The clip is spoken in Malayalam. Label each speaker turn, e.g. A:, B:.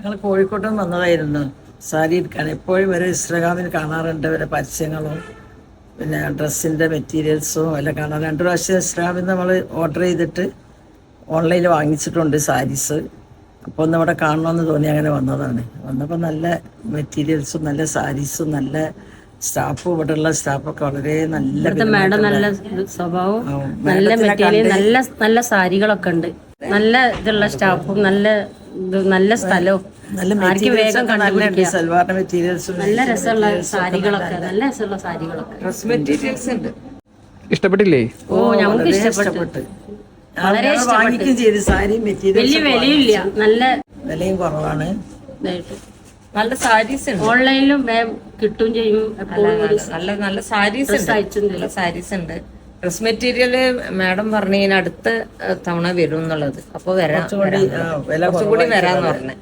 A: ഞങ്ങൾ കോഴിക്കോട്ട് നിന്ന് വന്നതായിരുന്നു സാരി എടുക്കാൻ. എപ്പോഴും വരെ ഇൻസ്റ്റാഗ്രാമിൽ കാണാറുണ്ട് ഇവരെ പരസ്യങ്ങളും പിന്നെ ഡ്രസ്സിൻ്റെ മെറ്റീരിയൽസും എല്ലാം കാണാൻ. 2 പ്രാവശ്യം ഇൻസ്റ്റാഗ്രാമിൽ നിന്ന് നമ്മൾ ഓർഡർ ചെയ്തിട്ട് ഓൺലൈനിൽ വാങ്ങിച്ചിട്ടുണ്ട് സാരീസ്. അപ്പോൾ ഒന്ന് ഇവിടെ കാണണമെന്ന് തോന്നി അങ്ങനെ വന്നതാണ്. വന്നപ്പോൾ നല്ല മെറ്റീരിയൽസും നല്ല സാരീസും നല്ല സ്റ്റാഫും, ഇവിടെയുള്ള സ്റ്റാഫൊക്കെ വളരെ നല്ല
B: മാഡം നല്ല സ്വഭാവവും നല്ല മെറ്റീരിയൽ നല്ല നല്ല സാരികളൊക്കെ ഉണ്ട്. നല്ല ഇതുള്ള സ്റ്റാഫും നല്ല സ്ഥലവും
A: സൽവാറിന്റെ മെറ്റീരിയൽസും
B: നല്ല രസമുള്ള സാരികളൊക്കെ
A: ഡ്രസ് മെറ്റീരിയൽസ് ഉണ്ട്.
C: ഇഷ്ടപ്പെട്ടില്ലേ?
B: ഓ ഞങ്ങൾക്ക് ഇഷ്ടപ്പെട്ടു. വളരെ
A: വാങ്ങിക്കുകയും ചെയ്ത് സാരി മെറ്റീരിയൽ
B: വലിയ വിലയില്ല, നല്ല
A: വിലയും കുറവാണ്.
D: നല്ല സാരീസ് ഉണ്ട്.
B: ഓൺലൈനിലും കിട്ടും ചെയ്യും.
D: നല്ല നല്ല സാരീസ് ഉണ്ട്. ഡ്രസ് മെറ്റീരിയല് മാഡം പറഞ്ഞു അടുത്ത തവണ വരും എന്നുള്ളത്. അപ്പൊ കുറച്ചുകൂടി വരാന്ന് പറഞ്ഞു.